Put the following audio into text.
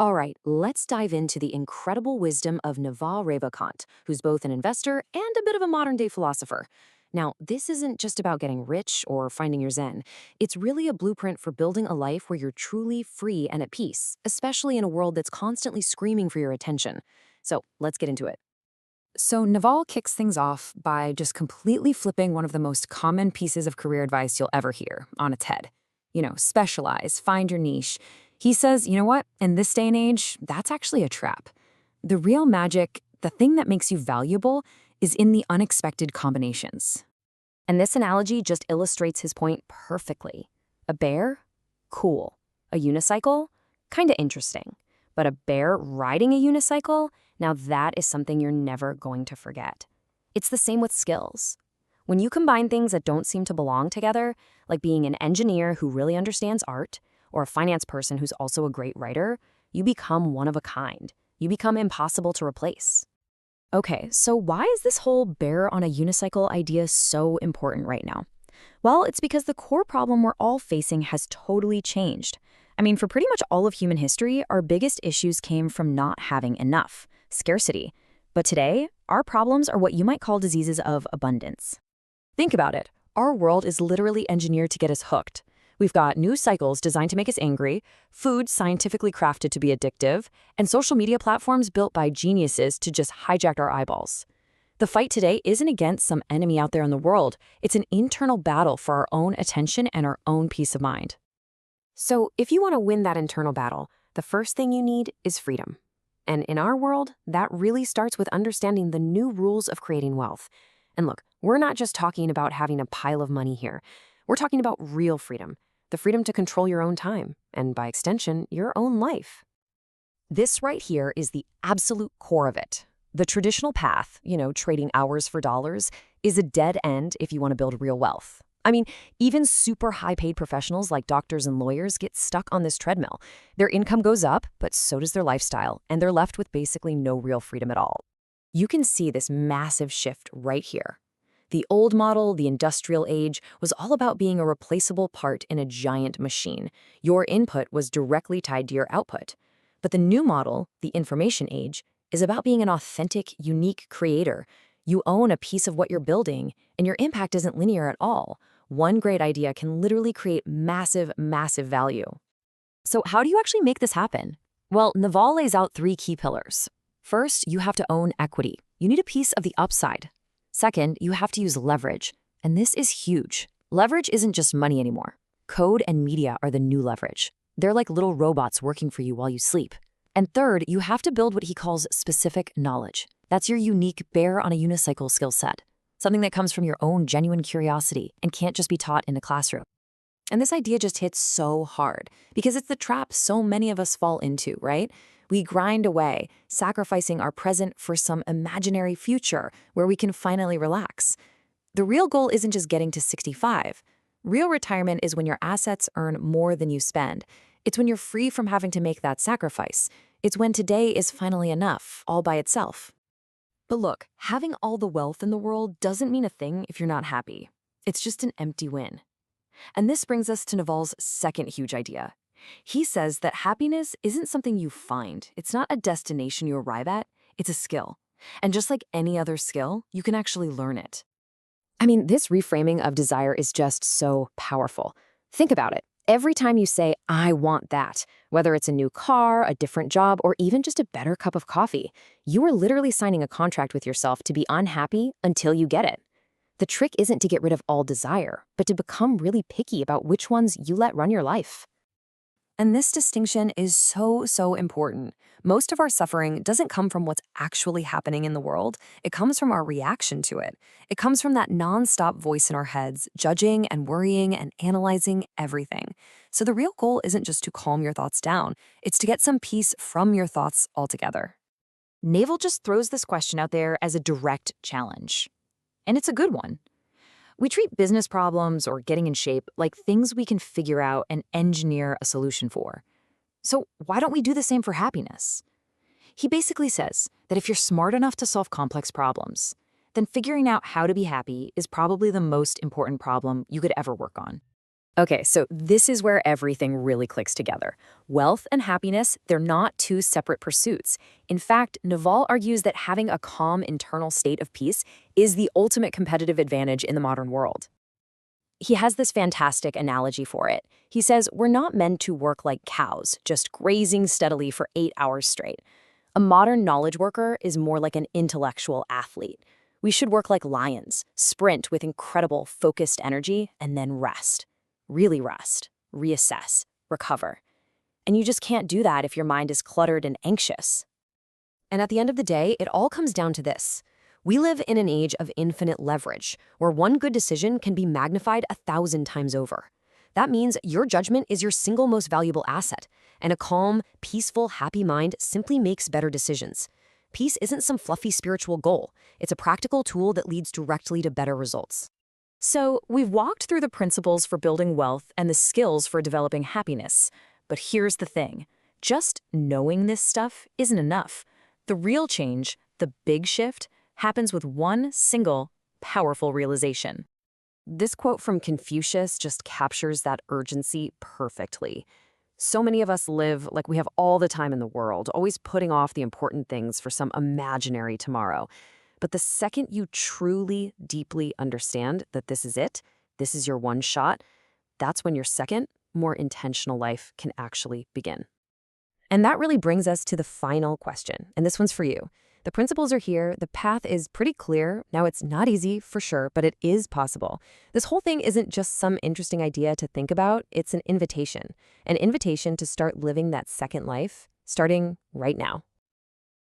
All right, let's dive into the incredible wisdom of Naval Ravikant, who's both an investor and a bit of a modern day philosopher. Now, this isn't just about getting rich or finding your zen. It's really a blueprint for building a life where you're truly free and at peace, especially in a world that's constantly screaming for your attention. So let's get into it. So, Naval kicks things off by just completely flipping one of the most common pieces of career advice you'll ever hear on its head. Specialize, find your niche. He says, you know what? In this day and age, that's actually a trap. The real magic, the thing that makes you valuable, is in the unexpected combinations. And this analogy just illustrates his point perfectly. A bear? Cool. A unicycle? Kinda interesting. But a bear riding a unicycle? Now that is something you're never going to forget. It's the same with skills. When you combine things that don't seem to belong together, like being an engineer who really understands art, or a finance person who's also a great writer, you become one of a kind. You become impossible to replace. Okay, so why is this whole bear on a unicycle idea so important right now? Well, it's because the core problem we're all facing has totally changed. I mean, for pretty much all of human history, our biggest issues came from not having enough, scarcity. But today, our problems are what you might call diseases of abundance. Think about it. Our world is literally engineered to get us hooked. We've got news cycles designed to make us angry, food scientifically crafted to be addictive, and social media platforms built by geniuses to just hijack our eyeballs. The fight today isn't against some enemy out there in the world. It's an internal battle for our own attention and our own peace of mind. So, if you want to win that internal battle, the first thing you need is freedom. And in our world, that really starts with understanding the new rules of creating wealth. And look, we're not just talking about having a pile of money here. We're talking about real freedom, the freedom to control your own time, and by extension, your own life. This right here is the absolute core of it. The traditional path, trading hours for dollars, is a dead end if you want to build real wealth. I mean, even super high-paid professionals like doctors and lawyers get stuck on this treadmill. Their income goes up, but so does their lifestyle, and they're left with basically no real freedom at all. You can see this massive shift right here. The old model, the industrial age, was all about being a replaceable part in a giant machine. Your input was directly tied to your output. But the new model, the information age, is about being an authentic, unique creator. You own a piece of what you're building, and your impact isn't linear at all. One great idea can literally create massive, massive value. So how do you actually make this happen? Well, Naval lays out three key pillars. First, you have to own equity. You need a piece of the upside. Second, you have to use leverage. And this is huge. Leverage isn't just money anymore. Code and media are the new leverage. They're like little robots working for you while you sleep. And third, you have to build what he calls specific knowledge. That's your unique bear on a unicycle skill set. Something that comes from your own genuine curiosity and can't just be taught in a classroom. And this idea just hits so hard because it's the trap so many of us fall into, right? We grind away, sacrificing our present for some imaginary future where we can finally relax. The real goal isn't just getting to 65. Real retirement is when your assets earn more than you spend. It's when you're free from having to make that sacrifice. It's when today is finally enough, all by itself. But look, having all the wealth in the world doesn't mean a thing if you're not happy. It's just an empty win. And this brings us to Naval's second huge idea. He says that happiness isn't something you find. It's not a destination you arrive at. It's a skill. And just like any other skill, you can actually learn it. I mean, this reframing of desire is just so powerful. Think about it. Every time you say, I want that, whether it's a new car, a different job, or even just a better cup of coffee, you are literally signing a contract with yourself to be unhappy until you get it. The trick isn't to get rid of all desire, but to become really picky about which ones you let run your life. And this distinction is so important. Most of our suffering doesn't come from what's actually happening in the world. It comes from our reaction to it. It comes from that nonstop voice in our heads, judging and worrying and analyzing everything. So the real goal isn't just to calm your thoughts down. It's to get some peace from your thoughts altogether. Naval just throws this question out there as a direct challenge. And it's a good one. We treat business problems or getting in shape like things we can figure out and engineer a solution for. So why don't we do the same for happiness? He basically says that if you're smart enough to solve complex problems, then figuring out how to be happy is probably the most important problem you could ever work on. Okay, so this is where everything really clicks together. Wealth and happiness, they're not two separate pursuits. In fact, Naval argues that having a calm internal state of peace is the ultimate competitive advantage in the modern world. He has this fantastic analogy for it. He says, we're not meant to work like cows, just grazing steadily for 8 hours straight. A modern knowledge worker is more like an intellectual athlete. We should work like lions, sprint with incredible focused energy, and then rest. Really rest, reassess, recover. And you just can't do that if your mind is cluttered and anxious. And at the end of the day, it all comes down to this. We live in an age of infinite leverage, where one good decision can be magnified 1,000 times over. That means your judgment is your single most valuable asset, and a calm, peaceful, happy mind simply makes better decisions. Peace isn't some fluffy spiritual goal. It's a practical tool that leads directly to better results. So, we've walked through the principles for building wealth and the skills for developing happiness. But here's the thing. Just knowing this stuff isn't enough. The real change, the big shift, happens with one single, powerful realization. This quote from Confucius just captures that urgency perfectly. So many of us live like we have all the time in the world, always putting off the important things for some imaginary tomorrow. But the second you truly, deeply understand that this is it, this is your one shot, that's when your second, more intentional life can actually begin. And that really brings us to the final question, and this one's for you. The principles are here, the path is pretty clear. Now, it's not easy, for sure, but it is possible. This whole thing isn't just some interesting idea to think about, it's an invitation to start living that second life, starting right now.